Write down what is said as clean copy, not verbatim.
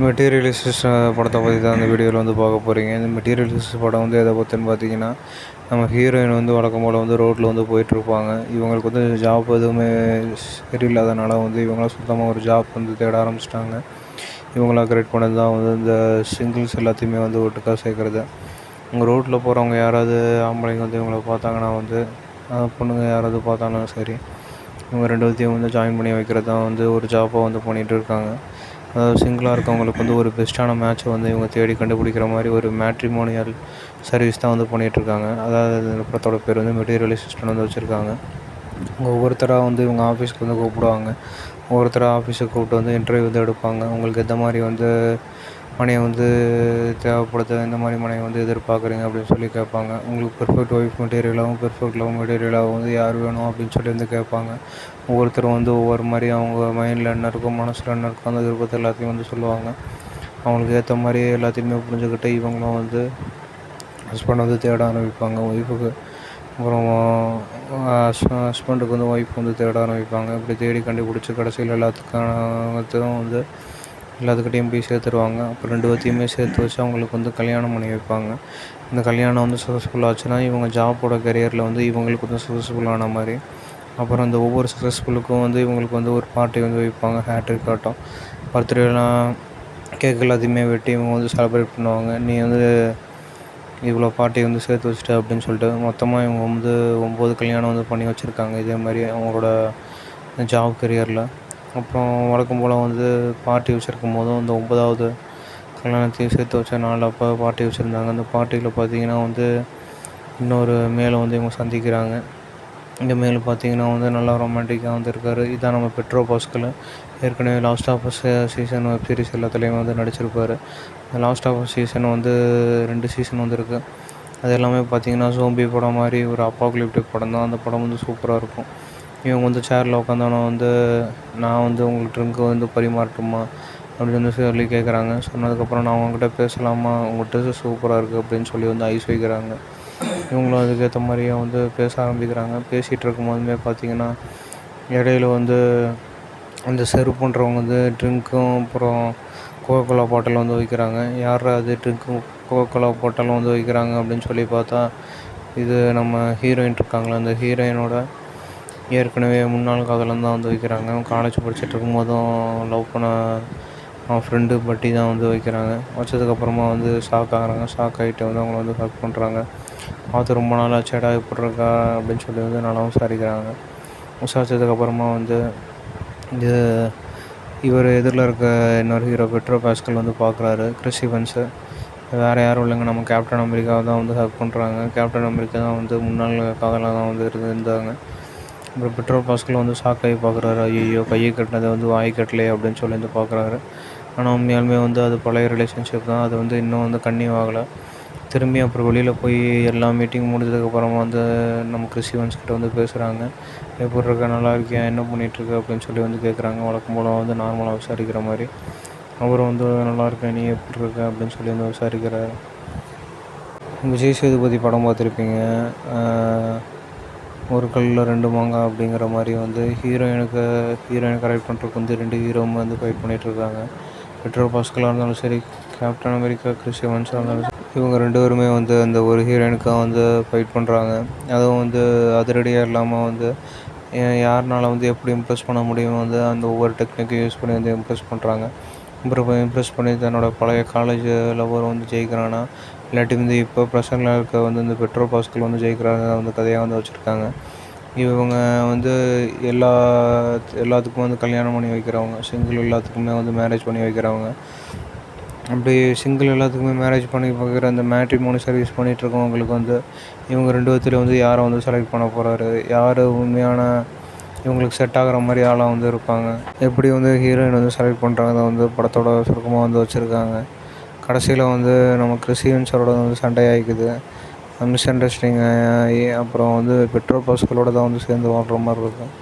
Materialist படத்தை பற்றி தான் இந்த வீடியோவில் வந்து பார்க்க போகிறீங்க. இந்த மெட்டீரியலிஸ்ட் படம் வந்து எதை பற்றின்னு பார்த்தீங்கன்னா, நம்ம ஹீரோயின் வந்து வழக்கம் போல் வந்து ரோட்டில் வந்து போயிட்டுருப்பாங்க. இவங்களுக்கு வந்து ஜாப் எதுவுமே சரியில்லாதனால வந்து இவங்களாம் சுத்தமாக ஒரு ஜாப் வந்து தேட ஆரம்பிச்சிட்டாங்க. இவங்களாம் கிரியேட் பண்ணது தான் வந்து இந்த சிங்கிள்ஸ் எல்லாத்தையுமே வந்து ஒட்டுக்கா சேர்க்குறது. உங்கள் ரோட்டில் போகிறவங்க யாராவது ஆம்பளைங்க வந்து இவங்கள பார்த்தாங்கன்னா வந்து பொண்ணுங்க யாராவது பார்த்தாலும் சரி, இவங்க 2 பேத்தையும் வந்து ஜாயின் பண்ணி வைக்கிறது தான் வந்து ஒரு ஜாப்பாக வந்து பண்ணிகிட்டு இருக்காங்க. அதாவது சிங்கிளாக இருக்கவங்களுக்கு வந்து ஒரு பெஸ்ட்டான மேட்ச்சை வந்து இவங்க தேடி கண்டுபிடிக்கிற மாதிரி ஒரு மேட்ரிமோனியல் சர்வீஸ் தான் வந்து பண்ணிகிட்ருக்காங்க. அதாவது இந்த படத்தோட பேர் வந்து மெட்டீரியலிஸ்ட்னு வந்து வச்சுருக்காங்க. ஒவ்வொருத்தராக வந்து இவங்க ஆஃபீஸ்க்கு வந்து கூப்பிடுவாங்க. ஒவ்வொருத்தராக ஆஃபீஸுக்கு கூப்பிட்டு வந்து இன்டர்வியூ வந்து எடுப்பாங்க. உங்களுக்கு எந்த மாதிரி வந்து மனையை வந்து தேவைப்படுது, இந்த மாதிரி மனையை வந்து எதிர்பார்க்குறீங்க அப்படின்னு சொல்லி கேட்பாங்க. உங்களுக்கு பெர்ஃபெக்ட் ஒய்ஃப் மெட்டீரியலாகவும் பெர்ஃபெக்ட் லவ் மெட்டீரியலாகவும் வந்து யார் வேணும் அப்படின்னு சொல்லி வந்து கேட்பாங்க. ஒவ்வொருத்தரும் வந்து ஒவ்வொரு மாதிரி அவங்க மைண்டில் என்ன இருக்கோ, மனசில் என்ன இருக்கோ அந்த விருப்பத்தை எல்லாத்தையும் வந்து சொல்லுவாங்க. அவங்களுக்கு ஏற்ற மாதிரி எல்லாத்தையுமே புரிஞ்சுக்கிட்டு இவங்களும் வந்து ஹஸ்பண்ட் வந்து தேட ஆரம்பிப்பாங்க. ஒய்ஃபுக்கு அப்புறம் ஹஸ்பண்டுக்கு வந்து ஒய்ஃப் வந்து தேட ஆரம்பிப்பாங்க. இப்படி தேடி கண்டுபிடிச்சி கடைசியில் எல்லாத்துக்கும் வந்து எல்லாத்துக்கிட்டையும் போய் சேர்த்துருவாங்க. அப்புறம் 2 பேத்தையுமே சேர்த்து வச்சு அவங்களுக்கு வந்து கல்யாணம் பண்ணி வைப்பாங்க. இந்த கல்யாணம் வந்து சக்ஸஸ்ஃபுல் ஆச்சுன்னா இவங்க ஜாப்போட கரியரில் வந்து இவங்களுக்கு வந்து சக்ஸஸ்ஃபுல்லான மாதிரி. அப்புறம் இந்த ஒவ்வொரு சக்ஸஸ்ஃபுல்லுக்கும் வந்து இவங்களுக்கு வந்து ஒரு பார்ட்டி வந்து வைப்பாங்க. ஹேட்ரிக் ஆட்டம், பர்த்டேலாம் கேக் எல்லாத்தையுமே வெட்டி இவங்க வந்து செலிப்ரேட் பண்ணுவாங்க. நீ வந்து இவ்வளோ பார்ட்டி வந்து சேர்த்து வச்சுட்ட அப்படின்னு சொல்லிட்டு மொத்தமாக இவங்க வந்து 9 கல்யாணம் வந்து பண்ணி வச்சுருக்காங்க இதே மாதிரி அவங்களோட ஜாப் கரியரில். அப்புறம் வழக்கம் போல் வந்து பார்ட்டி வச்சுருக்கும் போதும் இந்த 9வது கல்யாணத்தையும் சேர்த்து வச்ச நாள் அப்போ பார்ட்டி வச்சுருந்தாங்க. அந்த பார்ட்டியில் பார்த்திங்கன்னா வந்து இன்னொரு மேலை வந்து இவங்க சந்திக்கிறாங்க. இந்த மேல் பார்த்திங்கன்னா வந்து நல்லா ரொமான்டிக்காக வந்து இருக்கார். இதான் நம்ம பெட்ரோ பாஸ்கல். ஏற்கனவே last of season web series எல்லாத்துலேயும் வந்து நடிச்சிருப்பார். லாஸ்ட் ஆஃப் சீசன் வந்து 2 சீசன் வந்து இருக்குது. அது எல்லாமே பார்த்திங்கன்னா ஜோம்பி படம் மாதிரி ஒரு அப்பாகலிப்டிக் படம் தான். அந்த படம் வந்து சூப்பராக இருக்கும். இவங்க வந்து சேரில் உட்காந்தோன்னா வந்து நான் வந்து உங்களுக்கு ட்ரிங்க்கு வந்து பரிமாறட்டுமா அப்படின்னு வந்து சொல்லி கேட்குறாங்க. சொன்னதுக்கப்புறம் நான் அவங்ககிட்ட பேசலாமா, உங்கள் ட்ரெஸ்ஸு சூப்பராக இருக்குது அப்படின்னு சொல்லி வந்து ஐஸ் வைக்கிறாங்க. இவங்களும் அதுக்கேற்ற மாதிரியே வந்து பேச ஆரம்பிக்கிறாங்க. பேசிகிட்டு இருக்கும்போதுமே பார்த்திங்கன்னா இடையில வந்து அந்த சர்வ் பண்ணுறவங்க வந்து ட்ரிங்க்கும் அப்புறம் கோகோலா பாட்டில் வந்து வைக்கிறாங்க. யாரா அது ட்ரிங்க்கும் கோகோலா பாட்டிலும் வந்து வைக்கிறாங்க அப்படின்னு சொல்லி பார்த்தா இது நம்ம ஹீரோயின் இருக்காங்களே, அந்த ஹீரோயினோட ஏற்கனவே முன்னாள் காதலன் தான் வந்து வைக்கிறாங்க. காலேஜ் படிச்சுட்டு இருக்கும்போதும் லவ் பண்ண அவன் ஃப்ரெண்டு பட்டி தான் வந்து வைக்கிறாங்க. வச்சதுக்கப்புறமா வந்து ஷாக் ஆகுறாங்க. ஷாக் ஆகிட்டு வந்து அவங்கள வந்து ஹக் பண்ணுறாங்க. பார்த்து ரொம்ப நாள் ஆச்சேடா எப்படிருக்கா அப்படின்னு சொல்லி வந்து நல்லா விசாரிக்கிறாங்க. விசாரித்ததுக்கப்புறமா வந்து இது இவர் எதிரில் இருக்க இன்னொரு ஹீரோ பெட்ரோ பாஸ்கல் வந்து பார்க்குறாரு. கிறிஸ் ஈவன்ஸு வேறு யாரும் இல்லைங்க, நம்ம கேப்டன் அமெரிக்காவை தான் வந்து ஹக் பண்ணுறாங்க. கேப்டன் அமெரிக்கா தான் வந்து முன்னாள் காதலாக தான் வந்து இருந்தாங்க. அப்புறம் பெட்ரோ பாஸ்கல் வந்து ஷாக் ஆகி பார்க்குறாரு. ஐயோ, கையை கட்டினதை வந்து வாய் கட்டலையே அப்படின்னு சொல்லி வந்து பார்க்குறாரு. ஆனால் உண்மையாலுமே வந்து அது பழைய ரிலேஷன்ஷிப் தான். அது வந்து இன்னும் வந்து கன்டினியூ ஆகலை. திரும்பி அப்புறம் வெளியில் போய் எல்லா மீட்டிங் முடிஞ்சதுக்கப்புறமா வந்து நம்ம கிறிஸ் ஈவன்ஸ் கிட்ட வந்து பேசுகிறாங்க. எப்படி இருக்க, நல்லா இருக்கியா, என்ன பண்ணிகிட்ருக்க அப்படின்னு சொல்லி வந்து கேட்குறாங்க. வழக்கம் போல் வந்து நார்மலாக விசாரிக்கிற மாதிரி. அவரும் வந்து நல்லா இருக்கேன், நீ எப்படி இருக்க அப்படின்னு சொல்லி வந்து விசாரிக்கிறார். விஜய் சேதுபதி படம் பார்த்துருப்பீங்க, ஒரு கல்லில் 2 மாங்காய் அப்படிங்கிற மாதிரி வந்து ஹீரோயினை கரெக்ட் பண்ணுறதுக்கு வந்து 2 ஹீரோவும் வந்து ஃபைட் பண்ணிகிட்ருக்காங்க. பெட்ரோ பாஸ்கலாக இருந்தாலும் சரி, கேப்டன் அமெரிக்கா கிறிஸ் ஈவன்ஸாக இருந்தாலும் சரி, இவங்க 2 பேருமே வந்து அந்த ஒரு ஹீரோயினுக்காக வந்து ஃபைட் பண்ணுறாங்க. அதுவும் வந்து அதிரடியாக இல்லாமல் வந்து யாருனால வந்து எப்படி இம்ப்ரெஸ் பண்ண முடியும் வந்து அந்த ஒவ்வொரு டெக்னிக்கையும் யூஸ் பண்ணி வந்து இம்ப்ரெஸ் பண்ணுறாங்க. அப்புறம் இம்ப்ரெஸ் பண்ணி தன்னோட பழைய காலேஜ் லவ்வர் வந்து ஜெயிக்கிறானா, இல்லாட்டி வந்து இப்போ ப்ரெசென்ட்டில் இருக்க வந்து இந்த பெட்ரோ பாஸ்கல் வந்து ஜெயிக்கிறாங்க வந்து கதையாக வந்து வச்சுருக்காங்க. இவங்க வந்து எல்லாத்துக்கும் வந்து கல்யாணம் பண்ணி வைக்கிறவங்க, சிங்கிள் எல்லாத்துக்குமே வந்து மேரேஜ் பண்ணி வைக்கிறவங்க. அப்படி சிங்கிள் எல்லாத்துக்குமே மேரேஜ் பண்ணி பார்க்குற அந்த மேட்ரிமோனி சர்வீஸ் பண்ணிகிட்ருக்கவங்களுக்கு வந்து இவங்க 2 பேத்துல வந்து யாரை வந்து செலக்ட் பண்ண போகிறாரு, யார் உண்மையான இவங்களுக்கு செட் ஆகிற மாதிரி ஆளாக வந்து இருப்பாங்க, எப்படி வந்து ஹீரோயின் வந்து செலக்ட் பண்ணுறாங்க வந்து படத்தோட சுருக்கமாக வந்து வச்சுருக்காங்க. கடைசியில் வந்து நம்ம கிறிஸ் ஈவன்ஸோட வந்து சண்டை ஆகிக்குது. மிஸ் அண்டர்ஸ்டாண்டிங் ஆகி அப்புறம் வந்து பெட்ரோ பாஸ்கலோட தான் வந்து சேர்ந்து வாழ்கிற மாதிரி இருக்கும்.